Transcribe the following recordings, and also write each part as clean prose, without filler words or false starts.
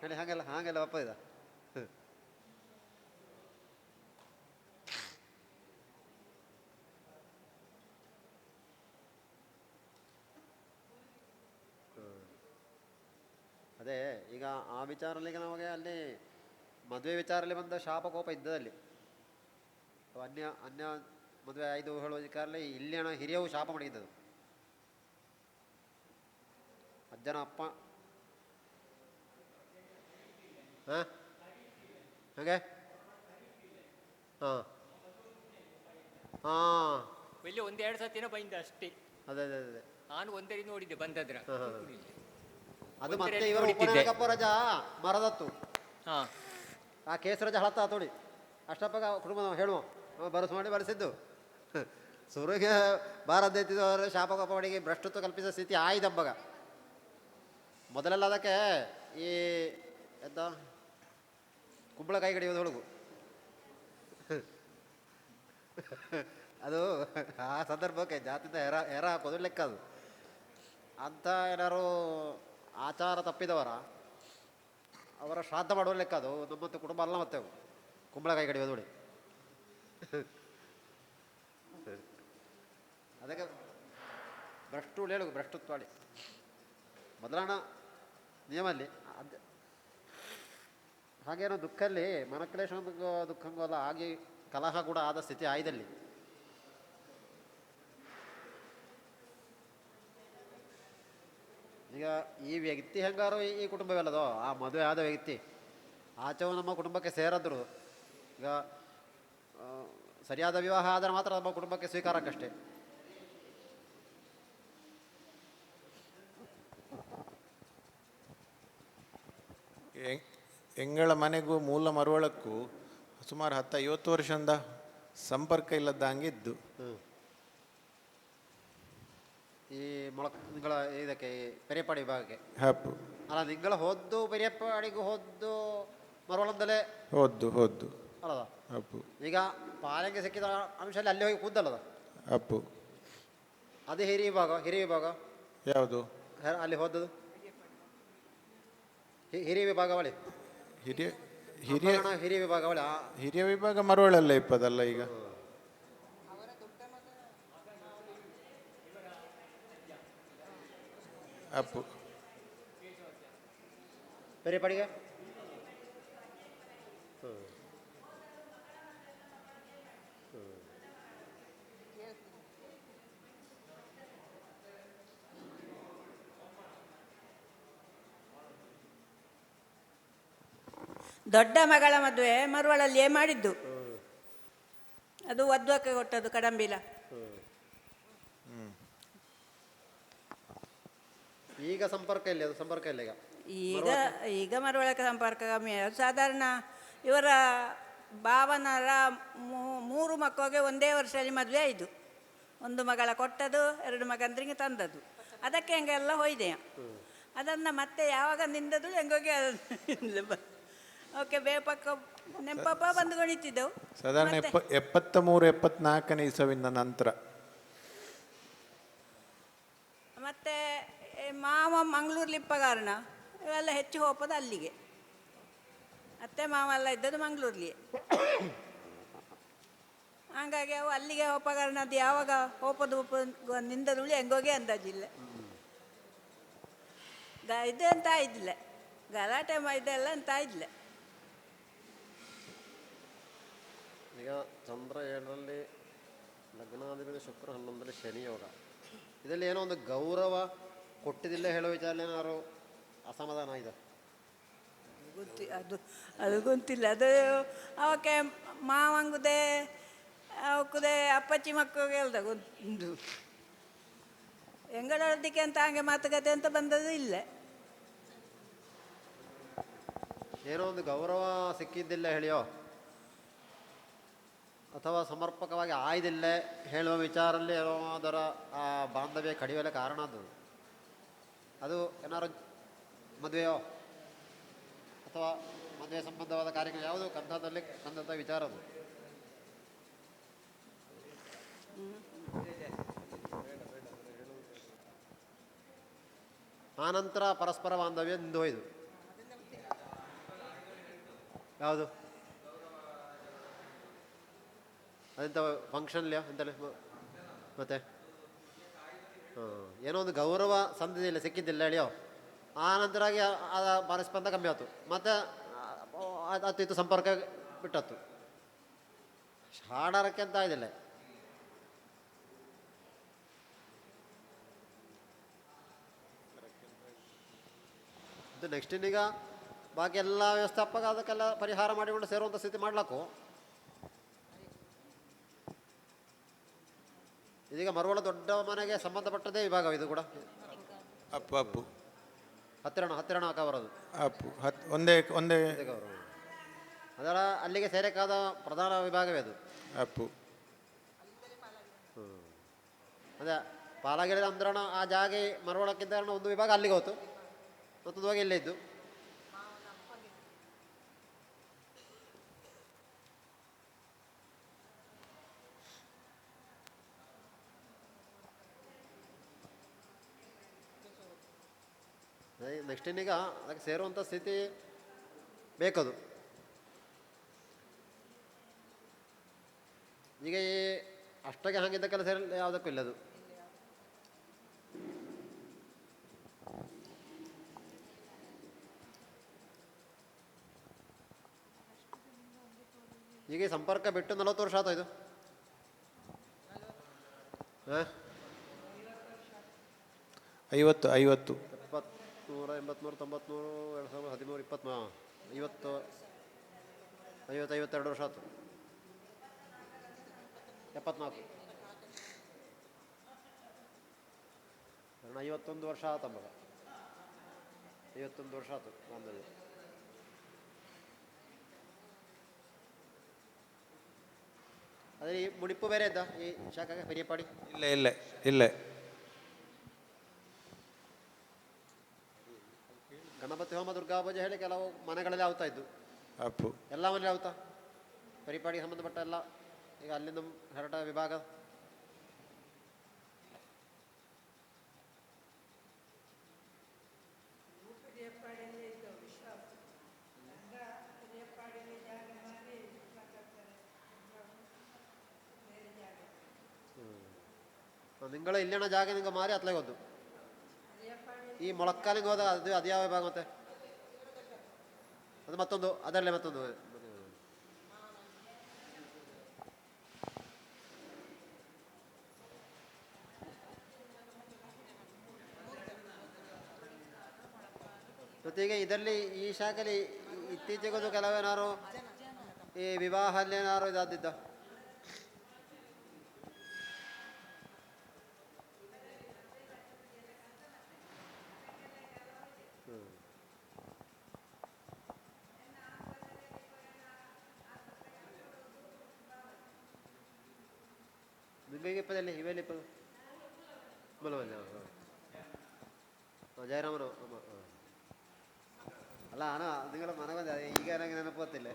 ಹೇಳಿ ಹಾಗೆಲ್ಲ ಹಾಗೆಲ್ಲ ಒಪ್ಪ ಇದ ಅದೇ ಈಗ ಆ ವಿಚಾರದಲ್ಲಿ ನಮಗೆ ಅಲ್ಲಿ ಮದುವೆ ವಿಚಾರದಲ್ಲಿ ಬಂದ ಶಾಪ ಕೋಪ ಇದ್ದದಲ್ಲಿ ಅನ್ಯ ಅನ್ಯ ಮದುವೆ ಆಯ್ದು ಹೇಳುವ ವಿಚಾರದಲ್ಲಿ ಇಲ್ಲಿನ ಹಿರಿಯವು ಶಾಪ ಮಾಡಿದ್ದದು. ಅಜ್ಜನ ಅಪ್ಪ ಹಾಂ ಹಾಗೆ ಹಾಂ ಹಾಂ ಇಲ್ಲಿ ಒಂದೆರಡು ಸತಿನ ಬಂದ ಅಷ್ಟೇ. ಅದೇ ಅದೇ ಅದೇ ನಾನು ಒಂದರಿ ನೋಡಿದ್ದೆ ಬಂದದ್ರ. ಅದು ಮತ್ತೆ ಇವರು ಉಪನಾಯಕಪ್ಪ ರಜಾ ಮರದತ್ತು ಹಾಂ ಆ ಕೇಸ್ ರಜಾ ಹಳತ್ತ ತೋಡಿ ಅಷ್ಟಪ್ಪಾಗ ಕುಟುಂಬ ಹೇಳುವ ಬರಸು ಮಾಡಿ ಬರೆಸಿದ್ದು ಸುರಿಗೆ ಬಾರದ್ದೆತ್ತಿದವರು ಶಾಪ ಕೋಪವಡಿಗೆ ಭ್ರಷ್ಟತ್ವ ಕಲ್ಪಿಸಿದ ಸ್ಥಿತಿ ಆಯ್ದಬ್ಬಗ. ಮೊದಲೆಲ್ಲ ಅದಕ್ಕೆ ಈ ಎಂತ ಕುಂಬಳಕಾಯಿ ಕಡಿಯೋದು ಹುಡುಗು ಅದು ಆ ಸಂದರ್ಭಕ್ಕೆ ಜಾತಿಯಿಂದ ಹೆರ ಹಾಕೋದು ಲೆಕ್ಕ ಅದು. ಅಂಥ ಏನಾರು ಆಚಾರ ತಪ್ಪಿದವರ ಅವರ ಶ್ರಾದ್ದ ಮಾಡುವ ಲೆಕ್ಕ ಅದು. ನಮ್ಮಂತ ಕುಟುಂಬ ಅಲ್ಲ ಮತ್ತೆ ಅವು ಕುಂಬಳಕಾಯಿ ಕಡಿಯೋದು ನೋಡಿ. ಅದಕ್ಕೆ ಭ್ರಷ್ಟು ಹೇಳು ಭ್ರಷ್ಟತ್ವಾಡಿ ಮೊದಲಣ ನಿಯಮಲ್ಲಿ ಅದು ಹಾಗೇನೋ ದುಃಖಲ್ಲಿ ಮನಕ್ಲೇಶ ದುಃಖಂಗೂ ಅಲ್ಲ ಆಗಿ ಕಲಹ ಕೂಡ ಆದ ಸ್ಥಿತಿ ಆಯ್ದಲ್ಲಿ. ಈಗ ಈ ವ್ಯಕ್ತಿ ಹೆಂಗಾರು ಈ ಕುಟುಂಬವೆಲ್ಲದೋ ಆ ಮದುವೆ ಆದ ವ್ಯಕ್ತಿ ಆಚೆವು ನಮ್ಮ ಕುಟುಂಬಕ್ಕೆ ಸೇರಿದ್ರು ಈಗ ಸರಿಯಾದ ವಿವಾಹ ಆದರೆ ಮಾತ್ರ ನಮ್ಮ ಕುಟುಂಬಕ್ಕೆ ಸ್ವೀಕಾರಕ್ಕಷ್ಟೇ. ಎಂಗಳ ಮನೆಗೂ ಮೂಲ ಮರುವಳಕ್ಕೂ ಸುಮಾರು 10-50 ವರ್ಷದಿಂದ ಸಂಪರ್ಕ ಇಲ್ಲದಂಗೆ ಇದ್ದು ಈ ನಿಂಗಳ ಇದಕ್ಕೆ ಪೆರಿಯಪ್ಪಾಡಿ ವಿಭಾಗಕ್ಕೆ ಹಪ್ಪು ಅಲ್ಲ ನಿಂಗಳ ಹೋದ್ದು ಪೆರಿಯಪ್ಪಾಡಿಗೂ ಹೋದ್ದು ಮರವಳಂದಲೇ ಹೋದ್ದು ಅಲ್ಲದ ಅಪ್ಪು ಈಗ ಪಾಲೆಗೆ ಸಿಕ್ಕಿದ ಅಂಶದಲ್ಲಿ ಅಲ್ಲಿ ಹೋಗಿ ಕೂದಲ್ಲದ ಅಪ್ಪು ಅದು ಹಿರಿಯ ವಿಭಾಗ ಯಾವುದು ಅಲ್ಲಿ ಹೋದದು ಹಿರಿಯ ವಿಭಾಗವಳಿ ಹಿರಿಯ ವಿಭಾಗವಳಿ ಹಿರಿಯ ವಿಭಾಗ ಮರುವಳಲ್ಲ ಇಪ್ಪದಲ್ಲ ಈಗ ಅಪ್ಪು ಪೆರಿಯಪ್ಪಾಡಿಗೆ ದೊಡ್ಡ ಮಗಳ ಮದುವೆ ಮರುವಳಲ್ಲಿಯೇ ಮಾಡಿದ್ದು. ಅದು ವದ್ವಕ್ಕೆ ಕೊಟ್ಟದ್ದು ಕಡಂಬಿಲ. ಈಗ ಸಂಪರ್ಕ ಇಲ್ಲ, ಅದು ಸಂಪರ್ಕ ಇಲ್ಲ ಈಗ ಮರುವಳಕ್ಕೆ ಸಂಪರ್ಕ ಕಮ್ಮಿ. ಸಾಧಾರಣ ಇವರ ಭಾವನರ 3 ಮಕ್ಕಳಿಗೆ ಒಂದೇ ವರ್ಷದಲ್ಲಿ ಮದುವೆ ಆಯಿತು. 1 ಮಗಳ ಕೊಟ್ಟದು, 2 ಮಗಂದ್ರಿಗೆ ತಂದದ್ದು. ಅದಕ್ಕೆ ಹೆಂಗೆಲ್ಲ ಹೋಯ್ದೆ. ಅದನ್ನು ಮತ್ತೆ ಯಾವಾಗ ನಿಂದದು ಹೆಂಗೋಗಿ ಓಕೆ ಬೇಪಕ್ಕ ನೆಂಪಪ್ಪ ಬಂದು ಕುಣಿತಿದ್ದೆವು. ಸಾಧಾರಣ 73-74 ಇಸವಿನ ನಂತರ ಮತ್ತೆ ಮಾವ ಮಂಗಳೂರ್ಲಿಪ್ಪ ಕಾರಣ ಇವೆಲ್ಲ ಹೆಚ್ಚು ಹೋಪದ ಅಲ್ಲಿಗೆ. ಅತ್ತೆ ಮಾವ ಎಲ್ಲ ಇದ್ದದ್ದು ಮಂಗಳೂರ್ಲಿಯೇ. ಹಾಗಾಗಿ ಅವು ಅಲ್ಲಿಗೆ ಹೋಪ ಕಾರಣ ಅದು ಯಾವಾಗ ಹೋಪದ ನಿಂದದುಳಿ ಹೆಂಗೋಗಿ ಅಂದಾಜಿಲ್ಲ. ಇದು ಅಂತ ಇದ್ದಿಲ್ಲ, ಗಲಾಟೆ ಇದೆಲ್ಲ ಅಂತ ಇದ್ದಿಲ್ಲ. ಈಗ ಚಂದ್ರ 7ರಲ್ಲಿ ಲಗ್ನಾಧಿಪತಿ ಶುಕ್ರ 11ರಲ್ಲಿ ಶನಿ ಯೋಗ. ಇದರಲ್ಲಿ ಏನೋ ಒಂದು ಗೌರವ ಕೊಟ್ಟಿದ್ದಿಲ್ಲ ಹೇಳೋ ವಿಚಾರ ಏನಾದ್ರು ಅಸಮಾಧಾನ ಇದೆ ಅದು ಗೊತ್ತಿಲ್ಲ. ಅದು ಅವಕ್ಕೆ ಮಾವಂಗುದೇ ಅವಕ್ಕದೇ ಅಪ್ಪಚ್ಚಿ ಮಕ್ಕಳಿಗೆ ಹೇಳ್ದ ಗೊತ್ತು. ಹೆಂಗಳದಿಕ್ಕೆ ಅಂತ ಹಂಗೆ ಮಾತುಕತೆ ಅಂತ ಬಂದದ್ದು ಇಲ್ಲ. ಏನೋ ಒಂದು ಗೌರವ ಸಿಕ್ಕಿದ್ದಿಲ್ಲ ಹೇಳಿಯೋ ಅಥವಾ ಸಮರ್ಪಕವಾಗಿ ಆಯ್ದಿಲ್ಲ ಹೇಳುವ ವಿಚಾರಲ್ಲಿ ಏನೋ ಅದರ ಆ ಬಾಂಧವ್ಯ ಕಡಿಯಲು ಕಾರಣ ಅದು ಏನಾದ್ರು ಮದುವೆಯೋ ಅಥವಾ ಮದುವೆ ಸಂಬಂಧವಾದ ಕಾರ್ಯಕ್ರಮ ಯಾವುದು ಕಂದದ ವಿಚಾರ ಅದು. ಆನಂತರ ಪರಸ್ಪರ ಬಾಂಧವ್ಯ ನಿಂದು ಹೋಯ್ದು. ಯಾವುದು ಅದೆಂಥ ಫಂಕ್ಷನ್ಲಿಯಾ ಎಂತಲ್ಲ ಮತ್ತೆ ಏನೋ ಒಂದು ಗೌರವ ಸಂದಿಲ್ಲ ಸಿಕ್ಕಿದ್ದಿಲ್ಲ ಹೇಳಿಯೋ ಆ ನಂತರಾಗಿ ಅದ ಮನಸ್ಪಂದ ಕಮ್ಮಿ ಆಯ್ತು ಮತ್ತೆ ಅತ್ತಿತ್ತು ಸಂಪರ್ಕ ಬಿಟ್ಟತ್ತು ಹಾಡಾರಕ್ಕೆ ಅಂತ ಇದಿಲ್ಲ. ಇದು ನೆಕ್ಸ್ಟ್ ಇನ್ನೀಗ ಬಾಕಿ ಎಲ್ಲ ವ್ಯವಸ್ಥಾಪಕ ಅದಕ್ಕೆಲ್ಲ ಪರಿಹಾರ ಮಾಡಿಕೊಂಡು ಸೇರುವಂಥ ಸ್ಥಿತಿ ಮಾಡ್ಲಾಕು. ಇದೀಗ ಮರುವಳ ದೊಡ್ಡ ಮನೆಗೆ ಸಂಬಂಧಪಟ್ಟದೇ ವಿಭಾಗ ಇದು ಕೂಡ. ಅಪ್ಪು ಅಪ್ಪು ಹತ್ತಿರಣ ಕವರದು ಅಪ್ಪು ಒಂದೇ ಒಂದೇ ಕವರು ಅದರ ಅಲ್ಲಿಗೆ ಸೇರಬೇಕಾದ ಪ್ರಧಾನ ವಿಭಾಗವೇ ಅದು ಅಪ್ಪು. ಅದೇ ಪಾಲಾಗಿಳಿದ ಅಂದ್ರಣ ಆ ಜಾಗೆ ಮರುವಳಕ್ಕಿದ್ದ ಒಂದು ವಿಭಾಗ ಅಲ್ಲಿಗೆ ಹೋಯ್ತು, ಮತ್ತೊಂದು ಹೋಗಿ ಇಲ್ಲೇ ಇದ್ದು. ನೆಕ್ಸ್ಟ್ ಇನ್ನೀಗ ಅದಕ್ಕೆ ಸೇರುವಂಥ ಸ್ಥಿತಿ ಬೇಕದು. ಈಗ ಈ ಅಷ್ಟಾಗೆ ಹಾಗಿದ್ದ ಕೆಲಸ ಯಾವುದಕ್ಕೂ ಇಲ್ಲದು. ಈಗ ಈ ಸಂಪರ್ಕ ಬಿಟ್ಟು 40 ವರ್ಷ ಆಯ್ತು ಇದು. 50 50 100 83 2013 20 52 ವರ್ಷ ಆಯ್ತು. 74 51 ವರ್ಷ ಆಯ್ತು ಅವಾಗ. 51 ವರ್ಷ ಆಯ್ತು ನಮ್ಮಲ್ಲಿ. ಅದೇ ಈ ಮುಡಿಪು ಬೇರೆ ಇದ್ದ ಈ ಶಾಖಗೆ ಹಿರಿಯಪಾಡಿ ಇಲ್ಲ ಇಲ್ಲ ಇಲ್ಲ. ಗಣಪತಿ ಹೋಮ ದುರ್ಗಾ ಪೂಜೆ ಹೇಳಿ ಕೆಲವು ಮನೆಗಳಲ್ಲಿ ಆಗ್ತಾ ಇದ್ದು ಅಪ್ಪು ಎಲ್ಲ ಮನೇಲಿ ಆಗ್ತಾ ಪರಿಪಾಡಿಗೆ ಸಂಬಂಧಪಟ್ಟ ಎಲ್ಲ ಈಗ ಅಲ್ಲಿಂದ ಹೊರಟ ವಿಭಾಗ. ನಿಂಗಳ ಇಲ್ಲಿನ ಜಾಗ ನಿಂಗೆ ಮಾರಿ ಅತ್ಲಾಗ ಹೋದ್ದು ಈ ಮೊಳಕಾಲಿಗೆ ಹೋದ ಅದು ಯಾವ ವಿಭಾಗ ಮತ್ತೆ ಅದು ಮತ್ತೊಂದು ಅದರಲ್ಲೇ ಮತ್ತೊಂದು ಮತ್ತೀಗ ಇದರಲ್ಲಿ ಈ ಶಾಖೆಯಲ್ಲಿ ಇತ್ತೀಚೆಗೊಂದು ಕೆಲವೇನಾರು ಈ ವಿವಾಹ ಅಲ್ಲೇನಾರು ಇದಾದಿದ್ದ ನಿಮಗೆ ಇಪ್ಪದಲ್ಲಿ ಇವೆಲ್ಲ ಇಪ್ಪದು ಬಲವಲ್ಲ ಜಯರಾಮನ ಅಲ್ಲ ಅಣ್ಣ ನಿಗಳ ಮನೆ ಬಂದ ಈಗ ನನಗೆ ನೆನಪು ಗೊತ್ತಿಲ್ಲ.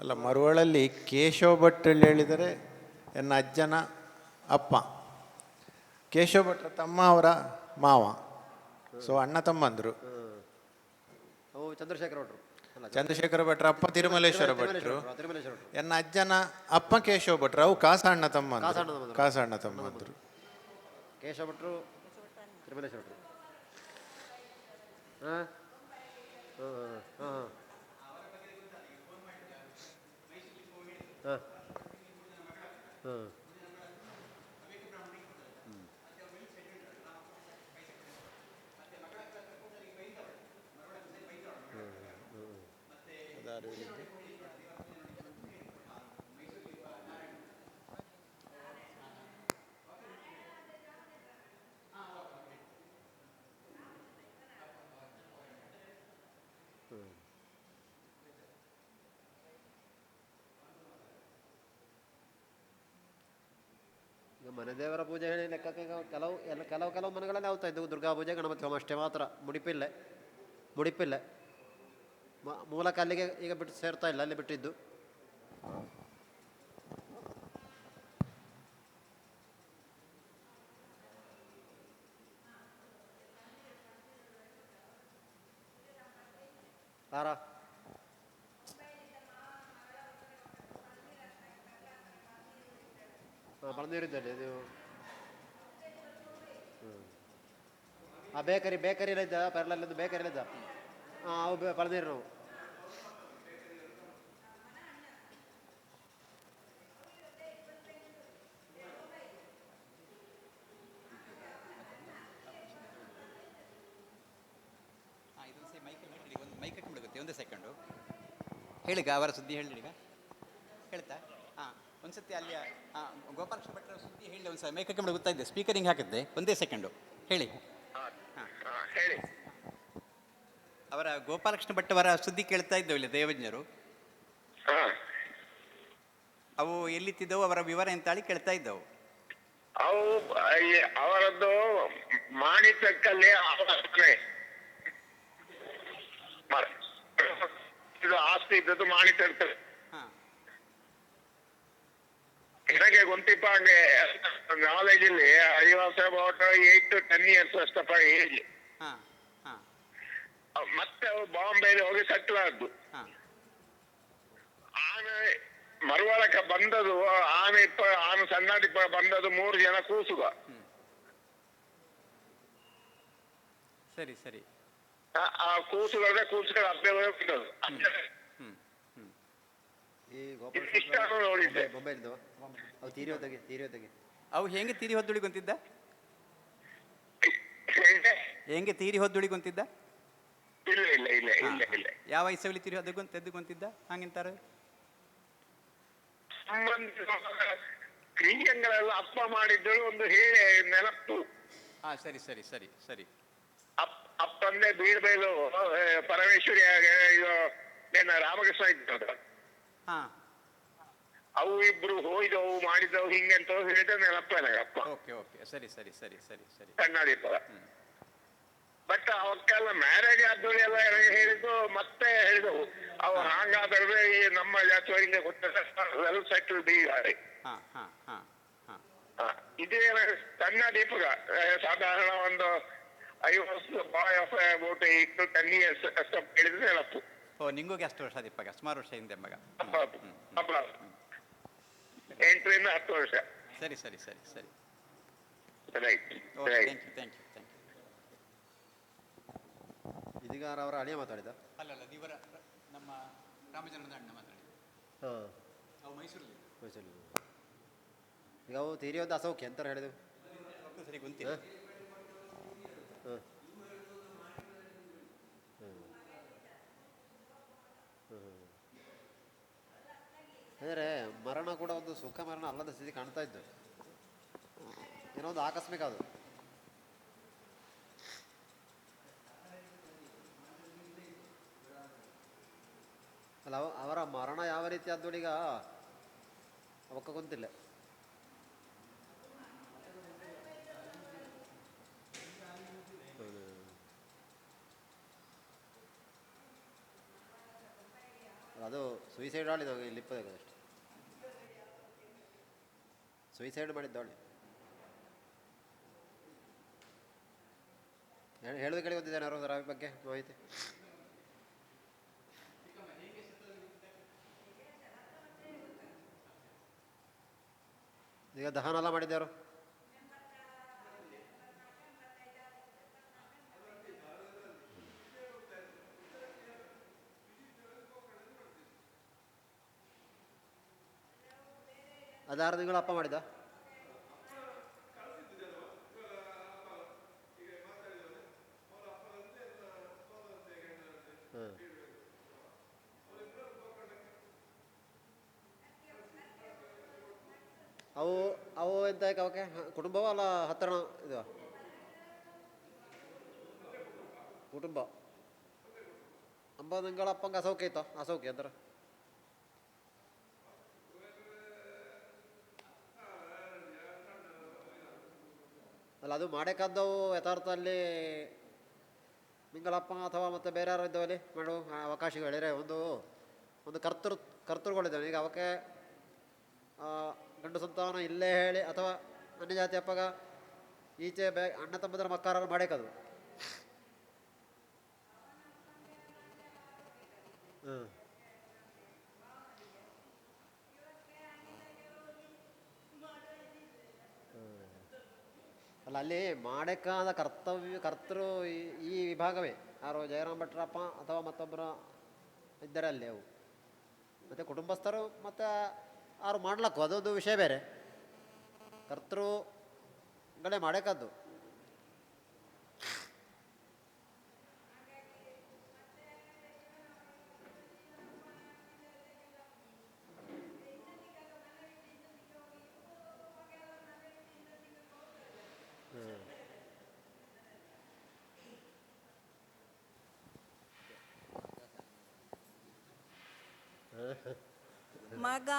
ಅಲ್ಲ ಮರುವಳಲ್ಲಿ ಕೇಶವ ಭಟ್ ಹೇಳಿದರೆ ನನ್ನ ಅಜ್ಜನ ಅಪ್ಪ, ಕೇಶವ ಭಟ್ರ ತಮ್ಮ ಅವರ ಮಾವ, ಸೊ ಅಣ್ಣ ತಮ್ಮಂದರು. ಅವು ಚಂದ್ರಶೇಖರ ಭಟ್ರು ಚಂದ್ರಶೇಖರ ಭಟ್ರ ಅಪ್ಪ ತಿರುಮಲೇಶ್ವರ ಭಟ್ರು, ನನ್ನ ಅಜ್ಜನ ಅಪ್ಪ ಕೇಶವ ಭಟ್ರು, ಅವು ಕಾಸಣ್ಣ ತಮ್ಮಂದರು. ಕೇಶವ ಭಟ್ರು ತಿರುಮಲೇಶ್ವರ ಭಟ್ರು. ಹಾಂ ಹಾಂ ಹಾಂ ಹಾಂ ಈಗ ಮನೆ ದೇವರ ಪೂಜೆ ಹೇಳಿ ಲೆಕ್ಕಕ್ಕೆ ಕೆಲವು ಮನೆಗಳಲ್ಲಿ ಆಗ್ತಾ ಇದ್ದವು ದುರ್ಗಾ ಪೂಜೆ ಗಣಪತಿ ಹೋಮ ಅಷ್ಟೇ ಮಾತ್ರ. ಮುಡಿಪಿಲ್ಲ ಮೂಲಕ ಅಲ್ಲಿಗೆ ಈಗ ಬಿಟ್ಟು ಸೇರ್ತಾ ಇಲ್ಲ, ಅಲ್ಲಿ ಬಿಟ್ಟಿದ್ದು. ಆರಾ ಪಳನೀರಿದ್ದಲ್ಲಿ ಅದು ಬೇಕರಿಲಿದ್ದ ಪೆರ್ಲಲ್ಲಿದ್ದು ಬೇಕರಿಲಿದ್ದ ಅವು ಪಳನೀರು ನಾವು ಮೈಕಕ್ಕೆ ಬಿಡುತ್ತೆ ಒಂದೇ ಸೆಕೆಂಡು ಹೇಳಿಗ ಅವರ ಸುದ್ದಿ ಹೇಳಿ ಈಗ ಹೇಳ್ತಾ ಒಂದು ಸತಿ ಅಲ್ಲಿ ಗೋಪಾಲಕೃಷ್ಣ ಭಟ್ರ ಸುದ್ದಿ ಹೇಳಿ ಒಂದು ಸಲ ಮೈಕಕ್ಕೆ ಬಿಡ ಗೊತ್ತಾಯಿದೆ ಸ್ಪೀಕರಿಂಗ್ ಹಾಕಿದ್ದೆ ಒಂದೇ ಸೆಕೆಂಡು ಹೇಳಿ ಹೇಳಿ ಅವರ ಗೋಪಾಲಕೃಷ್ಣ ಭಟ್ ಅವರ ಸುದ್ದಿ ಕೇಳ್ತಾ ಇದ್ದವು ಇಲ್ಲಿ ದೇವಜ್ಞರು ಅವು ಎಲ್ಲಿತ್ತಿದ್ದವು ಅವರ ವಿವರ ಎಂತಾಳಿ ಕೇಳ್ತಾ ಇದ್ದವು ಅವು ಅವರದ್ದು ಮಾಣಿತಕ್ಕಲ್ಲಿ ಇದು ಆಸ್ತಿ ಇದ್ದದ್ದು ಮಾಣಿತ ನನಗೆ ಗೊತ್ತಿಪ್ಪ ಹಂಗೆ ನಾಲೆಜ್ ಇಲ್ಲಿ I was about 8 to 10 years ಅಷ್ಟಪ್ಪ ಏಜ್ ಮತ್ತೆ ಬಾಂಬೆಲಿ ಹೋಗಿ ಸೆಟ್ಲ್ ಆದ್ದು ಆನೆ ಮರುವಳಕ ಬಂದದು ಆನೆ ಸಣ್ಣದಿಪ್ಪ ಬಂದದು 3 ಜನ ಕೂಸುಗ ಸರಿ ಸರಿ ಆ ಕೂಸುಗಳ ಅಪ್ಪೆ ಹೋಗ್ಬಿಟ್ಟದು ಈ ಇಷ್ಟ ನೋಡಿದ್ದೆ ಮೊಬೈಲ್ದು ಅವು ತೀರಿಯೋದಾಗೆ ಅವು ಹೆಂಗೆ ತೀರಿ ಹೊದ್ದುಳಿಗೊಂತಿದ್ದ ಹೆಂಗೆ ತೀರಿ ಹೊದ್ದುಳಿಗೊಂತಿದ್ದ ಇಲ್ಲ ಇಲ್ಲ ಇಲ್ಲ ಇಲ್ಲ ಇಲ್ಲ ಯಾವ ಇಸವಲಿ ತೀರಿ ತೆದ್ದುಕೊಂತಿದ್ದ ಹಂಗಿಂತಾರೆ ಕ್ರಿಯೆಗಳೆಲ್ಲ ಅಪ್ಪ ಮಾಡಿದ್ದು ಒಂದು ಹೇಳಿ ನೆನಪು ಸರಿ ಸರಿ ಸರಿ ಸರಿ ಅಪ್ಪಂದೆ ಬೀರ್ಬೇಲು ಪರಮೇಶ್ವರಿ ಇದು ರಾಮಕೃಷ್ಣ ಇದ್ದದ ಅವು ಇಬ್ರು ಹೋಯ್ದವು ಮಾಡಿದವು ಹಿಂಗಂತ ಹೇಳಿದ ನೆನಪ ನನಗಪ್ಪ ಓಕೆ ಓಕೆ ಸರಿ ಸರಿ ಸರಿ ಸರಿ ಸರಿ ಕನ್ನಡಿಪ ಬಟ್ ಅವಕ್ಕೆಲ್ಲ ಮ್ಯಾರೇಜ್ ಆದ್ಮೇಲೆ ಎಲ್ಲ ಹೇಳಿದ್ದು ಮತ್ತೆ ಹೇಳಿದವು ಅವು ಹಾಗಾದ್ರೆ ನಮ್ಮ ಜಾತಿಯವರಿಗೆ ವೆಲ್ ಸೆಟಲ್ ಬೀಗಾರೆ ಇದೇ ಸಣ್ಣ ದೀಪಗ ಸಾಧಾರಣ ಒಂದು I was boy of about 8 to 10 years ಅಷ್ಟು ಹೇಳಿದ್ರೆ ನೆನಪು ನಿಂಗೋಗೆ ಅಷ್ಟು ವರ್ಷ ದೀಪಗ ಸುಮಾರು ವರ್ಷ ಹಿಂದೆ ಮಗ 8ರಿಂದ 10 ವರ್ಷ ಸರಿ ಸರಿ ಸರಿ ಸರಿ right thank you thank you thank you ಇದೀಗ ಅವರ ಅಳಿಯ ಮಾತಾಡಿದ ಅಲ್ಲಲ್ಲ ಇವರ ನಮ್ಮ ರಾಮಚಂದ್ರನ ಅಣ್ಣ ಮಾತಾಡಿದ ಅವು ಮೈಸೂರಲ್ಲಿ ಈಗ ಅವು ತೀರಿಯೋದು ಅಸೌಖ್ಯ ಅಂತ ಹೇಳಿದೆವು ಸರಿ ಗೊತ್ತಿಲ್ಲ ಅಂದರೆ ಮರಣ ಕೂಡ ಒಂದು ಸುಖ ಮರಣ ಅಲ್ಲದ ಸ್ಥಿತಿ ಕಾಣ್ತಾ ಇದ್ದು ಏನೋ ಒಂದು ಆಕಸ್ಮಿಕ ಅದು ಅಲ್ಲ ಅವರ ಮರಣ ಯಾವ ರೀತಿ ಆದ್ದು ಈಗ ಅವಕ್ಕ ಗೊತ್ತಿಲ್ಲ ಅದು ಸುಯಿಸೈಡ್ ಆಳಿದ ಇಲ್ಲಿಪ್ಪದಾಗ ಅಷ್ಟೆ ಸುಯಿಸೈಡ್ ಮಾಡಿದ್ದಾಳೆ ಹೇಳೋದು ಕೇಳಿ ಗೊತ್ತಿದ್ದಾನೆ ಯಾರು ಅದರ ಬಗ್ಗೆ ಮಾಹಿತಿ ಈಗ ದಹನ ಎಲ್ಲ ಮಾಡಿದ್ಯಾರು ಅದು 6 ತಿಂಗಳು ಅಪ್ಪ ಮಾಡಿದ ಅವು ಎಂತ ಅವಕ್ಕೆ ಕುಟುಂಬವ ಅಲ್ಲ ಹತ್ತಿರ ಇದು ಕುಟುಂಬ ತಿಂಗಳ ಅಪ್ಪಂಗೆ ಅಸೌಖ್ಯ ಐತ ಅಸೌಖ್ಯ ಅಂತಾರೆ ಅಲ್ಲ ಅದು ಮಾಡೇಕಾದ್ದವು ಯಥಾರ್ಥ ಅಲ್ಲಿ ನಿಂಗಳಪ್ಪ ಅಥವಾ ಮತ್ತೆ ಬೇರೆ ಯಾರು ಇದ್ದವಲ್ಲಿ ಮಾಡು ಅವಕಾಶಗಳಿದ್ರೆ ಒಂದು ಕರ್ತೃಗಳಿದ್ದಾವೆ ಈಗ ಅವಕ್ಕೆ ಗಂಡು ಸಂತಾನ ಇಲ್ಲೇ ಹೇಳಿ ಅಥವಾ ಅನ್ಯ ಜಾತಿ ಅಪ್ಪಗ ಈಚೆ ಅಣ್ಣ ತಮ್ಮದರ ಮಕ್ಕಾರ ಮಾಡೇಕದು ಅಲ್ಲ ಅಲ್ಲಿ ಮಾಡಬೇಕಾದ ಕರ್ತೃ ಈ ವಿಭಾಗವೇ ಯಾರು ಜಯರಾಮ್ ಭಟ್ರಪ್ಪ ಅಥವಾ ಮತ್ತೊಬ್ಬರ ಇದ್ದಾರೆ ಅಲ್ಲಿ ಅವು. ಮತ್ತು ಕುಟುಂಬಸ್ಥರು ಮತ್ತು ಯಾರು ಮಾಡ್ಲಕ್ಕು ಅದೊಂದು ವಿಷಯ ಬೇರೆ. ಕರ್ತೃಗಳೇ ಮಾಡಬೇಕಾದ್ದು. ಮಗ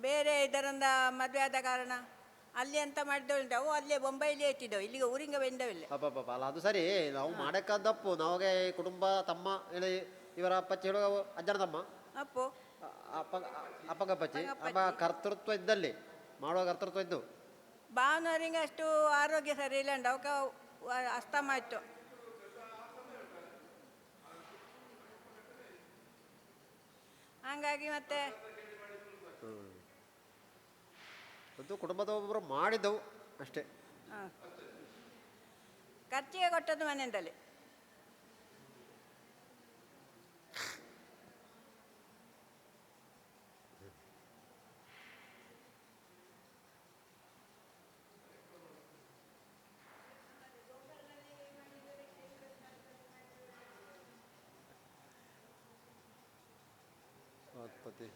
ಬೇರೆ ಇದರಿಂದ ಮದುವೆ ಆದ ಕಾರಣ ಅಲ್ಲಿ ಅಂತ ಮಾಡಿದವು ಅವು ಅಲ್ಲೇ ಬೊಂಬೈಲಿ ಇಟ್ಟಿದ್ದವು, ಇಲ್ಲಿಗೆ ಊರಿಂಗ ಬಂದವಿಲ್ಲ. ಅಪ್ಪ ಅಲ್ಲ ಅದು ಸರಿ, ನಾವು ಮಾಡಬೇಕಾದಪ್ಪು ನಮಗೆ ಕುಟುಂಬ ತಮ್ಮ ಹೇಳಿ ಇವರ ಅಪ್ಪಚ್ಚಿ ಹೇಳುವ ಅಜ್ಜನ ತಮ್ಮ ಅಪ್ಪು ಅಪ್ಪಗಪ್ಪಚ್ಚಿ ಅಪ್ಪ ಕರ್ತೃತ್ವ ಇದ್ದಲ್ಲಿ ಮಾಡುವ ಕರ್ತೃತ್ವ ಇದ್ದು. ಭಾವನವರಿಗೆ ಅಷ್ಟು ಆರೋಗ್ಯ ಸರಿ ಇಲ್ಲ ಉಂಟು, ಅವಕ್ಕೆ ಅಸ್ತಮ ಆಯಿತು. ಹಂಗಾಗಿ ಮತ್ತೆ ಅದು ಕುಟುಂಬದ ಒಬ್ಬರು ಮಾಡಿದ್ದವು ಅಷ್ಟೇ. ಖರ್ಚಿಗೆ ಕೊಟ್ಟದ್ದು ಮನೆಯಿಂದಲೇ. ಪತಿ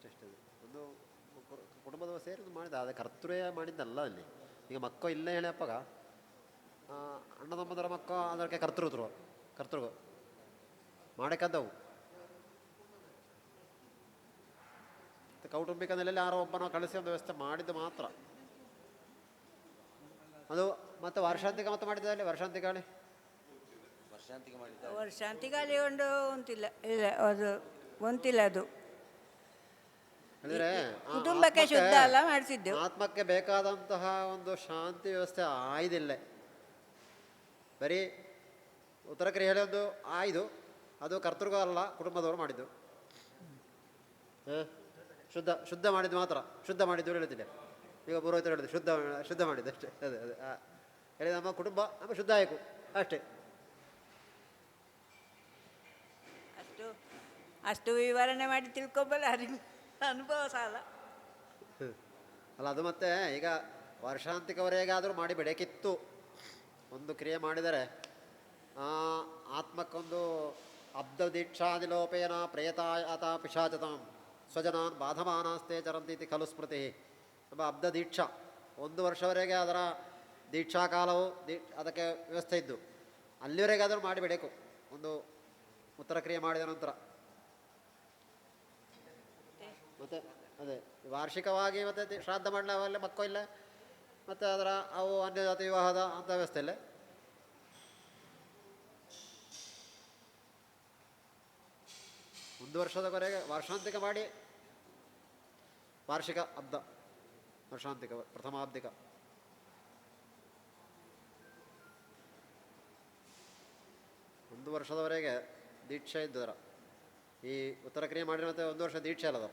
ಅಷ್ಟೇ ಒಂದು ಕುಟುಂಬದ ಸೇರಿ ಮಾಡಿದ, ಅದೇ ಕರ್ತೃ ಮಾಡಿದ್ದಲ್ಲ ಅಲ್ಲಿ. ಈಗ ಮಕ್ಕ ಇಲ್ಲ ಹೇಳಿ ಅಪ್ಪಗ ಅಣ್ಣ ತಮ್ಮದರ ಮಕ್ಕ ಅದಕ್ಕೆ ಕರ್ತೃ ಮಾಡಕ್ಕದ್ದವು. ಕೌಟುಂಬಿಕ ನೆಲೆಯಲ್ಲಿ ಯಾರೋ ಒಬ್ಬನ ಕಳಿಸಿ ಒಂದು ವ್ಯವಸ್ಥೆ ಮಾಡಿದ್ದು ಮಾತ್ರ ಅದು. ಮತ್ತು ವರ್ಷಾಂತಿಕ ಮತ್ತೆ ಮಾಡಿದ್ದಲ್ಲಿ ವರ್ಷಾಂತಿಕಾಳಿ ವರ್ಷಾಂತಿಗಾಲಿ ಒಂದು ಒಂತಿಲ್ಲ, ಇಲ್ಲ ಅದು ಒಂತಿಲ್ಲ. ಅದು ಅಂದರೆ ಕುಟುಂಬಕ್ಕೆ ಶುದ್ಧ ಅಲ್ಲ ಮಾಡಿಸಿದ್ದು. ಆತ್ಮಕ್ಕೆ ಬೇಕಾದಂತಹ ಒಂದು ಶಾಂತಿ ವ್ಯವಸ್ಥೆ ಆಯ್ದಿಲ್ಲ. ಬರೀ ಉತ್ತರ ಕ್ರಿಯೆಯಲ್ಲಿ ಒಂದು ಆಯ್ದು, ಅದು ಕರ್ತೃಗ ಅಲ್ಲ ಕುಟುಂಬದವರು ಮಾಡಿದ್ದು. ಶುದ್ಧ ಮಾಡಿದ್ದು ಮಾತ್ರ, ಶುದ್ಧ ಮಾಡಿದ್ದು ಹೇಳ್ತಿಲ್ಲ. ಈಗ ಪುರೋಹಿತರು ಹೇಳಿದ್ರು ಶುದ್ಧ ಮಾಡಿದ್ದು ಅಷ್ಟೇ. ಅದೇ ಹೇಳಿ ನಮ್ಮ ಕುಟುಂಬ ನಮ್ಮ ಶುದ್ಧ ಆಯ್ಕು ಅಷ್ಟೇ. ಅಷ್ಟು ವಿವರಣೆ ಮಾಡಿ ತಿಳ್ಕೊಬಲ್ಲ, ಅನುಭವ ಸಾಲ ಅಲ್ಲ. ಅದು ಮತ್ತೆ ಈಗ ವರ್ಷಾಂತಿಕವರೆಗಾದರೂ ಮಾಡಿ ಬಿಡಬೇಕಿತ್ತು. ಒಂದು ಕ್ರಿಯೆ ಮಾಡಿದರೆ ಆತ್ಮಕ್ಕೊಂದು ಅಬ್ಧ ದೀಕ್ಷಾದಿಲೋಪೇನ ಪ್ರೇತಾಯ ಆತ ಪಿಶಾಚತಾಂ ಸ್ವಜನಾನ್ ಬಾಧಮಾನಾಸ್ತೆ ಚರಂತೀತಿ ಖಲು ಸ್ಮೃತಿ ಎಂಬ ಅಬ್ಧ ದೀಕ್ಷಾ 1 ವರ್ಷವರೆಗೆ ಅದರ ದೀಕ್ಷಾ ಕಾಲವು ಅದಕ್ಕೆ ವ್ಯವಸ್ಥೆ ಇದ್ದು ಅಲ್ಲಿವರೆಗಾದರೂ ಮಾಡಿಬಿಡಬೇಕು ಒಂದು ಉತ್ತರ ಕ್ರಿಯೆ ಮಾಡಿದ ನಂತರ. ಮತ್ತು ಅದೇ ವಾರ್ಷಿಕವಾಗಿ ಮತ್ತು ಶ್ರಾದ್ದ ಮಾಡಲ ಅವೆಲ್ಲ ಮಕ್ಕೋ ಇಲ್ಲ, ಮತ್ತು ಅದರ ಅವು ಅನ್ಯ ಜಾತಿ ವಿವಾಹದ ಅಂಥ ವ್ಯವಸ್ಥೆ ಇಲ್ಲ. ಒಂದು ವರ್ಷದವರೆಗೆ ವರ್ಷಾಂತಿಕ ಮಾಡಿ ವಾರ್ಷಿಕ ಅಬ್ಧ ವರ್ಷಾಂತಿಕ ಪ್ರಥಮಾಬ್ದಿಕ. ಒಂದು ವರ್ಷದವರೆಗೆ ದೀಕ್ಷೆ ಇದ್ದರ ಈ ಉತ್ತರ ಕ್ರಿಯೆ ಮಾಡಿದ ಮತ್ತೆ 1 ವರ್ಷ ದೀಕ್ಷೆ ಅಲ್ಲದ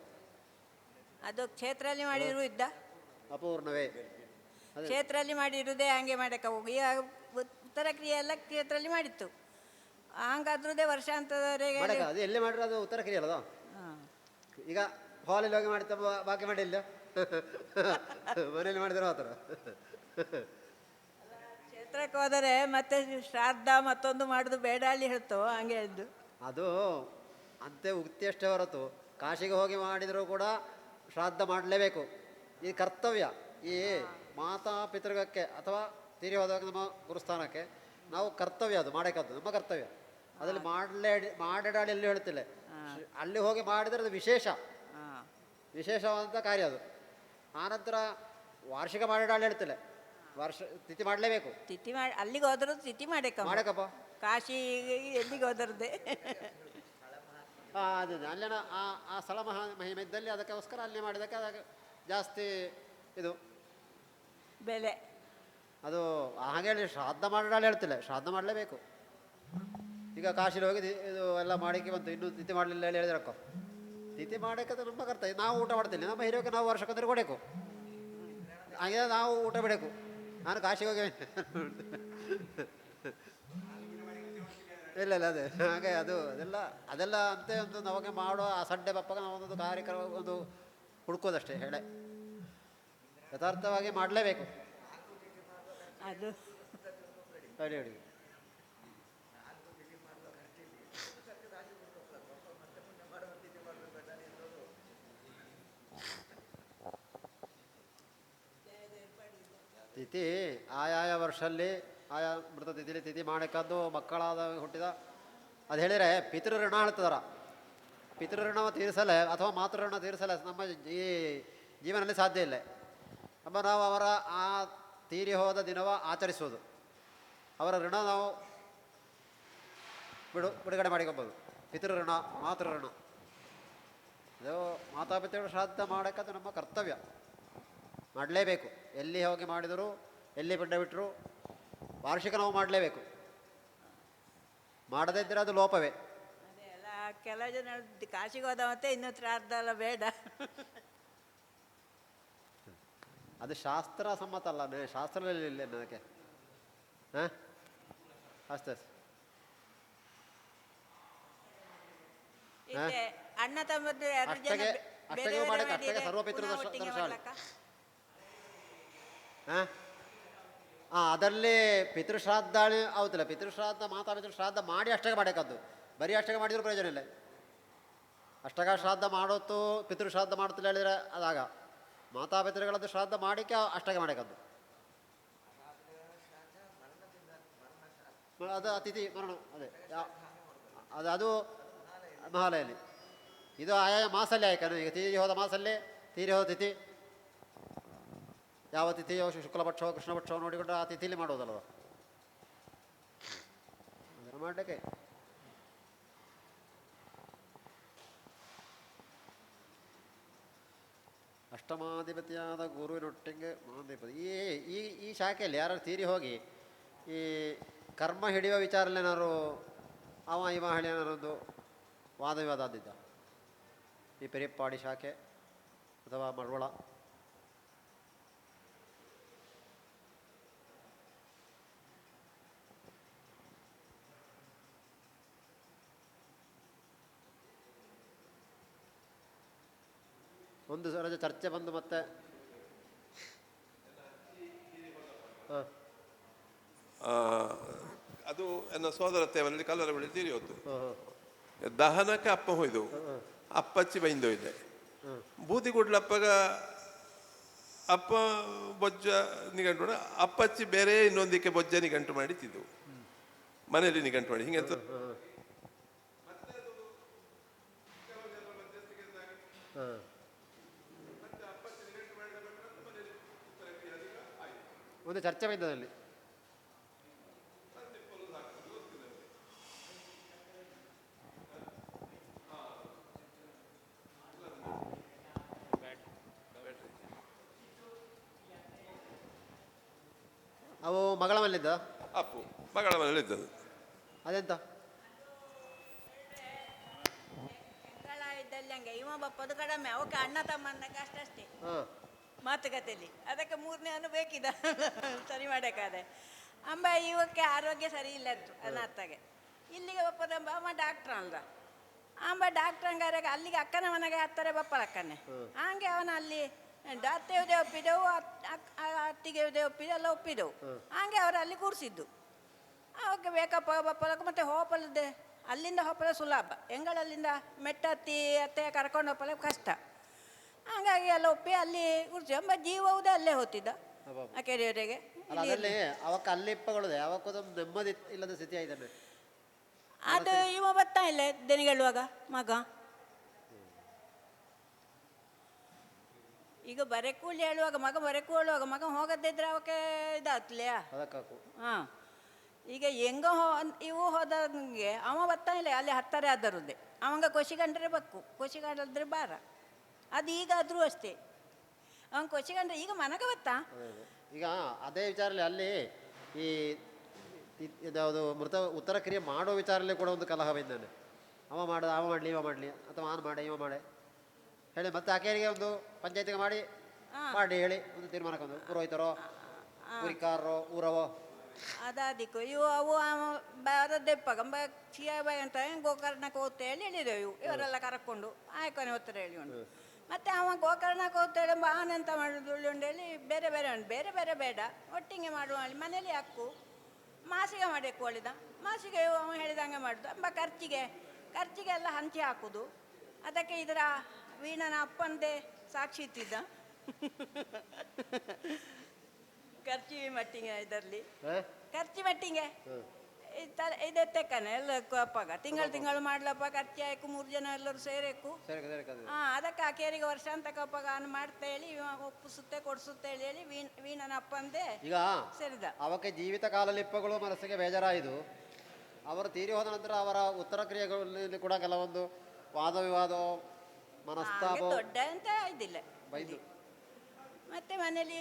ಅದು ಕ್ಷೇತ್ರದಲ್ಲಿ ಮಾಡಿರು ಇದ್ದ ಅಪೂರ್ಣವೇ. ಕ್ಷೇತ್ರದಲ್ಲಿ ಮಾಡಿರುವುದೇ ಹಂಗೆ ಮಾಡಕ್ಕೆ ಹೋಗಿ ಉತ್ತರ ಕ್ರಿಯೆ ಎಲ್ಲ ಕ್ಷೇತ್ರದಲ್ಲಿ ಮಾಡಿತ್ತು. ಹಂಗಾದ್ರದೇ ವರ್ಷಾಂತದವರೆಗೆ ಅದು ಎಲ್ಲಿ ಮಾಡಿರೋ ಅದು ಉತ್ತರ ಕ್ರಿಯೆ ಅಲ್ಲದ. ಈಗ ಹಾಲಲ್ಲಿ ಹೋಗಿ ಮಾಡ್ತಾ ಬಾಕಿ ಮಾಡಿಲ್ಲ, ಮನೇಲಿ ಮಾಡಿದ್ರೆ ಮಾತ್ರ. ಕ್ಷೇತ್ರಕ್ಕೆ ಹೋದರೆ ಮತ್ತೆ ಶ್ರಾದ್ದ ಮತ್ತೊಂದು ಮಾಡೋದು ಬೇಡ ಅಲ್ಲಿ ಹೇಳ್ತೋ ಹಂಗೆ ಹೇಳಿದ್ದು. ಅದು ಅಂತೆ ಉಕ್ತಿ ಅಷ್ಟೇ ಹೊರತು ಕಾಶಿಗೆ ಹೋಗಿ ಮಾಡಿದರೂ ಕೂಡ ಶ್ರಾದ್ದ ಮಾಡಲೇಬೇಕು. ಈ ಕರ್ತವ್ಯ ಈ ಮಾತಾ ಪಿತೃಗಕ್ಕೆ ಅಥವಾ ತೀರಿ ಹೋದಾಗ ನಮ್ಮ ಗುರುಸ್ಥಾನಕ್ಕೆ ನಾವು ಕರ್ತವ್ಯ ಅದು ಮಾಡಬೇಕಾದ್ದು ನಮ್ಮ ಕರ್ತವ್ಯ. ಅದರಲ್ಲಿ ಮಾಡಾಡಿ ಎಲ್ಲಿ ಹೇಳ್ತಿಲ್ಲ, ಅಲ್ಲಿ ಹೋಗಿ ಮಾಡಿದರೆ ಅದು ವಿಶೇಷವಾದಂಥ ಕಾರ್ಯ ಅದು. ಆನಂತರ ವಾರ್ಷಿಕ ಮಾಡಾಡಿ ಹೇಳ್ತಿಲ್ಲ, ತಿಥಿ ಮಾಡಲೇಬೇಕು. ತಿಥಿ ಮಾಡಿ ಅಲ್ಲಿಗೆ ಹೋದ್ರೂ ತಿಥಿ ಮಾಡಬೇಕಪ್ಪ. ಕಾಶಿ ಎಲ್ಲಿಗೆ ಹೋದ್ರದ್ದೇ ಅದೇ ಅಲ್ಲಿನ ಆ ಸ್ಥಳ ಮಹಿಮೆ ಇದ್ದಲ್ಲಿ ಅದಕ್ಕೋಸ್ಕರ ಅಲ್ಲಿ ಮಾಡಿದಕ್ಕೆ ಅದಕ್ಕೆ ಜಾಸ್ತಿ ಇದು ಬೆಲೆ. ಅದು ಹಾಗೆ ಹೇಳಿ ಶ್ರಾದ್ದ ಮಾಡಾಡಿ ಹೇಳ್ತಿಲ್ಲ, ಶ್ರಾದ್ದ ಮಾಡಲೇಬೇಕು. ಈಗ ಕಾಶಿಲಿ ಹೋಗಿ ಇದು ಎಲ್ಲ ಮಾಡಿಕೆ ಬಂತು, ಇನ್ನೂ ತಿಥಿ ಮಾಡಲಿಲ್ಲ ಹೇಳಿ ಹೇಳಿದ್ರಕ್ಕ ತಿಥಿ ಮಾಡೋಕ್ಕೆ ನಮ್ಮ ಕರ್ತವ್ಯ. ನಾವು ಊಟ ಮಾಡ್ತಿಲ್ಲ, ನಮ್ಮ ಹಿರಿಯಕ್ಕೆ ನಾವು ವರ್ಷಕ್ಕೊಂದ್ರೆ ಕೊಡಬೇಕು, ಹಾಗೆ ನಾವು ಊಟ ಬಿಡಬೇಕು. ನಾನು ಕಾಶಿಗೆ ಹೋಗಿ ಇಲ್ಲ ಇಲ್ಲ ಅದೇ ಹಾಗೆ ಅದೆಲ್ಲ ಅಂತೆ ಒಂದು ನಮಗೆ ಮಾಡೋ ಆ ಸಂಡೆ ಬಪ್ಪಾಗ ನಾವು ಒಂದೊಂದು ಕಾರ್ಯಕ್ರಮ ಒಂದು ಹುಡ್ಕೋದಷ್ಟೇ ಹೇಳೆ, ಯಥಾರ್ಥವಾಗಿ ಮಾಡಲೇಬೇಕು. ಅದು ಹೇಳಿ ಹೇಳಿ. ತಿಥಿ ಆಯಾಯ ವರ್ಷದಲ್ಲಿ ಆಯಾ ಮೃತ ತಿಥಿಲಿ ತಿಥಿ ಮಾಡಕ್ಕದ್ದು ಮಕ್ಕಳಾದ ಹುಟ್ಟಿದ ಅದು ಹೇಳಿದರೆ ಪಿತೃಋಣ ಹೇಳ್ತದಾರ. ಪಿತೃಋಣ ತೀರಿಸಲೇ ಅಥವಾ ಮಾತೃಋಣ ತೀರಿಸಲೇ ನಮ್ಮ ಈ ಜೀವನದಲ್ಲಿ ಸಾಧ್ಯ ಇಲ್ಲ. ನಮ್ಮ ನಾವು ಅವರ ಆ ತೀರಿ ಹೋದ ದಿನವ ಆಚರಿಸೋದು, ಅವರ ಋಣ ನಾವು ಬಿಡುಗಡೆ ಮಾಡಿಕೊಬೋದು. ಪಿತೃಋಣ ಮಾತೃಋಣ ಅದು ಮಾತಾಪಿತೃ ಶ್ರಾದ್ದ ಮಾಡೋಕ್ಕದು ನಮ್ಮ ಕರ್ತವ್ಯ, ಮಾಡಲೇಬೇಕು. ಎಲ್ಲಿ ಹೋಗಿ ಮಾಡಿದರೂ, ಎಲ್ಲಿ ಬಿಡ್ಡ ಬಿಟ್ಟರು ವಾರ್ಷಿಕ ನಾವು ಮಾಡಲೇಬೇಕು. ಮಾಡದೇ ಇದ್ದರೆ ಅದು ಲೋಪವೇ. ಅದೇ ಅಲ್ಲ, ಕೆಲವು ಜನ ಕಾಶಿಗೆ ಹೋದ ಮತ್ತೆ ಇನ್ನೂ ಶ್ರಾದ್ದ ಎಲ್ಲ ಬೇಡ. ಅದು ಶಾಸ್ತ್ರ ಸಮ್ಮತ ಅಲ್ಲ, ಶಾಸ್ತ್ರದಲ್ಲಿ ಇಲ್ಲ ನನಗೆ. ಹಾಂ ಅಷ್ಟೇ. ಇದೆ ಅಣ್ಣ ತಮ್ಮದು ಎರಡು ಜನ ಅಷ್ಟಗೆ ಅಷ್ಟಗೆ ಮಾಡಕ್ಕೆ ಅಷ್ಟಗೆ ಸರ್ವಪಿತೃ ಹಾಂ ಅದರಲ್ಲಿ ಪಿತೃಶ್ರಾದ್ದ ಹೌದಿಲ್ಲ, ಪಿತೃಶ್ರಾದ್ದ ಮಾತಾಪಿತೃ ಶ್ರಾದ್ದ ಮಾಡಿ ಅಷ್ಟಗೆ ಮಾಡಕ್ಕದ್ದು. ಬರೀ ಅಷ್ಟಗೆ ಮಾಡಿದ್ರು ಪ್ರಯೋಜನ ಇಲ್ಲ. ಅಷ್ಟಗ ಶ್ರಾದ್ದ ಮಾಡೋತ್ತು ಪಿತೃಶ್ರಾದ್ದ ಮಾಡುತ್ತಿಲ್ಲ ಹೇಳಿದರೆ ಅದಾಗ ಮಾತಾಪಿತೃಗಳದ್ದು ಶ್ರಾದ್ದ ಮಾಡಿಕೆ ಅಷ್ಟಗೆ ಮಾಡಕ್ಕದ್ದು. ಅದು ಅತಿಥಿ ಮರಣ ಅದೇ ಅದು ಮಹಾಲಯಲ್ಲಿ. ಇದು ಆಯಾ ಮಾಸಲ್ಲೇ ಆಯ್ಕನು. ಈಗ ತೀರಿ ಹೋದ ಮಾಸಲ್ಲೇ ತೀರಿ ಹೋದ ತಿಥಿ ಯಾವ ತಿಥಿಯೋ ಶುಕ್ಲಪಕ್ಷವೋ ಕೃಷ್ಣಪಕ್ಷವೋ ನೋಡಿಕೊಂಡು ಆ ತಿಥಿಲಿ ಮಾಡೋದಲ್ವ, ಅದನ್ನು ಮಾಡಲಿಕ್ಕೆ. ಅಷ್ಟಮಾಧಿಪತಿಯಾದ ಗುರುವಿನೊಟ್ಟಿಗೆ ಮಹಾಧಿಪತಿ ಈ ಶಾಖೆಯಲ್ಲಿ ಯಾರು ತೀರಿ ಹೋಗಿ ಈ ಕರ್ಮ ಹಿಡಿಯುವ ವಿಚಾರಲ್ಲಿ ಏನಾದ್ರು ಅವ ಇವ ಹೇಳಿ ಏನಾರೊಂದು ವಾದ ವಿವಾದ ಆದಿದ್ದ ಈ ಪೆರಿಪ್ಪಾಡಿ ಶಾಖೆ ಅಥವಾ ಮಳವಳ? ಒಂದು ಸಲ ಚರ್ಚೆ ಬಂದು ಮತ್ತೆ ಅದು ಎನ್ನ ಸೋದರತ್ತೆ ಮನೆಯಲ್ಲಿ ಕಲ್ಲರ ಬಳಿ ತೀರಿ ಹೋದ್ದು. ದಹನಕ್ಕೆ ಅಪ್ಪ ಹೋಯ್ದು, ಅಪ್ಪಚ್ಚಿ ಬೈಂದೋಯ್ದೆ. ಬೂದಿಗುಡ್ಲಪ್ಪಗ ಅಪ್ಪ ಬೊಜ್ಜ ನಿಗಂಟು, ಅಪ್ಪಚ್ಚಿ ಬೇರೆ ಇನ್ನೊಂದಕ್ಕೆ ಬೊಜ್ಜ ನಿಗಂಟು ಮಾಡಿ ತಿದ್ದು ಮನೆಯಲ್ಲಿ ನಿಗಂಟು ಮಾಡಿ ಹಿಂಗೆ ಒಂದು ಚರ್ಚೆ ಬೈದಲ್ಲಿ ಅವು ಮಗಳ ಮನೆಯಲ್ಲಿದ್ದ ಅಪ್ಪು ಮಗಳ ಮನೇಲಿ ಇದ್ದದ್ದು. ಅದೆಂತ ಇದ್ದಲ್ಲಿ ಹಂಗೆ ಇವ ಬಪ್ಪದು ಕಡಿಮೆ, ಅವಕ್ಕೆ ಅಣ್ಣ ತಮ್ಮನ್ನಕ್ಕೆ ಅಷ್ಟೇ ಮಾತುಕತೆಯಲ್ಲಿ. ಅದಕ್ಕೆ ಮೂರನೇ ಬೇಕಿದ ಸರಿ ಮಾಡೋಕ್ಕಾದೆ ಅಂಬ ಇವಕ್ಕೆ ಆರೋಗ್ಯ ಸರಿ ಇಲ್ಲ ಇತ್ತು ಅನಾಥಗೆ. ಇಲ್ಲಿಗೆ ಬಪ್ಪದಂಬ ಅಮ್ಮ ಡಾಕ್ಟ್ರ್ ಅಲ್ದ ಅಂಬ ಡಾಕ್ಟ್ರ್ ಹಂಗಾರೆ ಅಲ್ಲಿಗೆ ಅಕ್ಕನ ಮನೆಗೆ ಹತ್ತಾರೆ ಬಪ್ಪಳ ಅಕ್ಕನೇ. ಹಂಗೆ ಅವನ ಅಲ್ಲಿ ಅತ್ತೆವುದೇ ಒಪ್ಪಿದೆವು, ಅತ್ತಿಗೆವುದೇ ಒಪ್ಪಿದೆಲ್ಲ ಒಪ್ಪಿದೆವು. ಹಂಗೆ ಅವರು ಅಲ್ಲಿ ಕೂರಿಸಿದ್ದು. ಅವಕ್ಕೆ ಬೇಕಪ್ಪ ಬಪ್ಪಲಕ್ಕೆ ಮತ್ತೆ ಹೋಪಲದ್ದೆ ಅಲ್ಲಿಂದ ಹೋಪಲ ಸುಲಭ, ಎಂಗಳಲ್ಲಿಂದ ಮೆಟ್ಟತ್ತಿ ಅತ್ತೆ ಕರ್ಕೊಂಡು ಹೋಪಲ ಕಷ್ಟ. ಹಾಗಾಗಿ ಎಲ್ಲ ಒಪ್ಪಿ ಅಲ್ಲಿ ಕೂರಿಸಿ ಎಂಬ ಜೀವವುದೇ ಅಲ್ಲೇ ಹೋಗ್ತಿದ್ದ ಆ ಕೆರೆಯವರೆಗೆ. ಅದರಲ್ಲಿ ಅವಕ್ಕೆ ಅಲ್ಲಿ ಇಪ್ಪಗೊಳ್ಳದೆ ಅವಕ್ಕೊಂದು ನೆಮ್ಮದಿ ಇಲ್ಲದ ಸ್ಥಿತಿ ಆಯ್ತಾನೆ. ಅದು ಇವ ಬರ್ತಾ ಇಲ್ಲ ದನಿಗೆಳುವಾಗ ಮಗ. ಈಗ ಬರೆಕೂಲಿ ಹೇಳುವಾಗ ಮಗ ಬರೆಕೂಳುವಾಗ ಮಗ ಹೋಗದಿದ್ರೆ ಅವಕ್ಕೆ ಇದಾಗ್ತಿಲ್ಲ ಅದಕ್ಕಾಕು. ಹಾಂ ಈಗ ಹೆಂಗ ಇವು ಹೋದಂಗೆ ಅವ ಬರ್ತಾ ಇಲ್ಲ, ಅಲ್ಲಿ ಹತ್ತಾರೆ ಆದರುದೇ ಅವಂಗ ಕೊಶಿಗಂಡ್ರೆ ಬಕ್ಕು, ಕೊಶಿಗಂಡ್ರೆ ಬಾರ. ಅದು ಈಗಾದರೂ ಅಷ್ಟೇ, ಅವನು ಕೊಶಿಗಂಡ್ರೆ ಈಗ ಮನಗೆ ಬತ್ತಾ. ಈಗ ಅದೇ ವಿಚಾರದಲ್ಲಿ ಅಲ್ಲಿ ಈ ಇದ್ಯಾವುದು ಮೃತ ಉತ್ತರ ಕ್ರಿಯೆ ಮಾಡೋ ವಿಚಾರದಲ್ಲಿ ಕೂಡ ಒಂದು ಕಲಹ ಬಂದಾನೆ. ಅವ ಮಾಡಲಿ ಇವ ಮಾಡಲಿ, ಅಥವಾ ಆನ್ ಮಾಡೆ ಇವ ಮಾಡೆ, ಹೇಳಿ ಮತ್ತೆ ಆಕೆಯರಿಗೆ ಒಂದು ಪಂಚಾಯತಿಗೆ ಮಾಡಿ ಮಾಡಿ ಹೇಳಿ ಒಂದು ತೀರ್ಮಾನಕ್ಕೊಂದು ಪುರೋಹಿತರೋ ಕುರಿಕಾರರೋ ಊರವೋ ಅದಾದಿಕ್ಕು ಇವು ಅವು ಬರದ್ದೆಪ್ಪಾಗ ಚಿಯಾಬಾಯಿ ಅಂತ ಗೋಕರ್ಣಕ್ಕೆ ಹೋಗ್ತಾ ಹೇಳಿ ಹೇಳಿದೆವು ಇವು ಇವರೆಲ್ಲ ಕರ್ಕೊಂಡು ಆಯ್ಕೊನೆ ಹೋಗ್ತಾರೆ ಹೇಳಿ ಉಂಟು ಮತ್ತೆ ಅವ ಗೋಕರ್ಣಕ್ಕೆ ಹೋಗ್ತಾಳೆ ಎಂತ ಮಾಡೋದು ಉಳ್ಳುಂಡು ಹೇಳಿ ಬೇರೆ ಬೇರೆ ಉಂಟು ಬೇರೆ ಬೇರೆ ಬೇಡ ಒಟ್ಟಿಗೆ ಮಾಡುವ ಹೇಳಿ ಮನೇಲಿ ಹಾಕು ಮಾಸಿಗೆ ಮಾಡಿ ಕೋಳಿದ ಮಾಸಿಗೆ ಅವ ಹೇಳಿದಂಗೆ ಮಾಡುದು ಎಂಬ ಖರ್ಚಿಗೆ ಎಲ್ಲ ಹಂಚಿ ಹಾಕುದು ಅದಕ್ಕೆ ಇದರ ವೀಣನ ಅಪ್ಪಂದೇ ಸಾಕ್ಷಿ ಇತ್ತಿದ್ದ ಖರ್ಚಿ ಮಟ್ಟಿಗೆ ಇದರಲ್ಲಿ ಖರ್ಚಿ ಮಟ್ಟಿಗೆ ಇದೆ ತೆಕ್ಕನೆ ಎಲ್ಲ ಅಪ್ಪಾಗ ತಿಂಗಳು ಮಾಡ್ಲಪ್ಪ ಖರ್ಚಿ ಆಯ್ಕು 3 ಜನ ಎಲ್ಲರೂ ಸೇರೇಕು ಅದಕ್ಕೆ ಆ ಕೇರಿಗೆ ವರ್ಷ ಅಂತ ಕಪ್ಪಾಗ ಮಾಡ್ತಾ ಹೇಳಿ ಒಪ್ಪಿಸುತ್ತೆ ಕೊಡ್ಸುತ್ತೆ ಹೇಳಿ ವೀಣನ ಅಪ್ಪಂದೇ ಈಗ ಸೇರಿದ ಅವಕ್ಕೆ ಜೀವಿತ ಕಾಲಲಿಪ್ಪಗಳು ಮನಸ್ಸಿಗೆ ಬೇಜಾರಾಯಿತು. ಅವರು ತೀರಿ ಹೋದ ನಂತರ ಅವರ ಉತ್ತರ ಕ್ರಿಯೆಗಳಲ್ಲಿ ಕೂಡ ಕೆಲವೊಂದು ವಾದ ವಿವಾದ ಮನಸ್ತಾಪ ದೊಡ್ಡ ಅಂತ ಇದಿಲ್ಲ ಬೈದು ಮತ್ತೆ ಮನೇಲಿ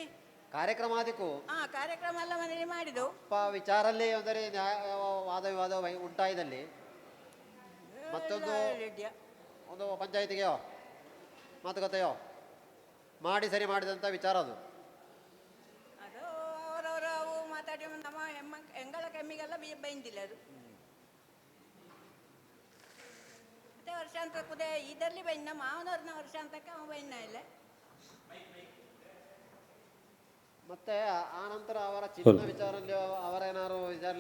ಕಾರ್ಯಕ್ರಮಾದಿಕ್ಕೂ ಕಾರ್ಯಕ್ರಮ ಎಲ್ಲ ಮನೇಲಿ ಮಾಡಿದೆವು ವಿಚಾರಲ್ಲಿ ಅಂದರೆ ವಾದ ವಿವಾದ ಉಂಟಾಯಿದಲ್ಲಿ ಮತ್ತೊಂದು ಒಂದು ಪಂಚಾಯತಿಗೆಯೋ ಮಾತುಕತೆಯೋ ಮಾಡಿ ಸರಿ ಮಾಡಿದಂಥ ವಿಚಾರ ಅದು ಅವರವರ ಅವು ಮಾತಾಡಿ ನಮ್ಮ ಹೆಂಗಳ ಕೆಮ್ಮಿಗೆಲ್ಲ ಬೈಂದಿಲ್ಲ ಅದು ಮತ್ತೆ ವರ್ಷಾಂತ ಕುದೇ ಇದರಲ್ಲಿ ಬೈನ ಮಾವನವ್ರನ್ನ ವರ್ಷಾಂತಕ್ಕೆ ಅವ ಬೈನ ಇಲ್ಲ ಮತ್ತೆ ಆ ನಂತರ ಅವರ ಚಿನ್ನ ವಿಚಾರಲ್ಲಿ ಅವರೇನಾರು ವಿಚಾರ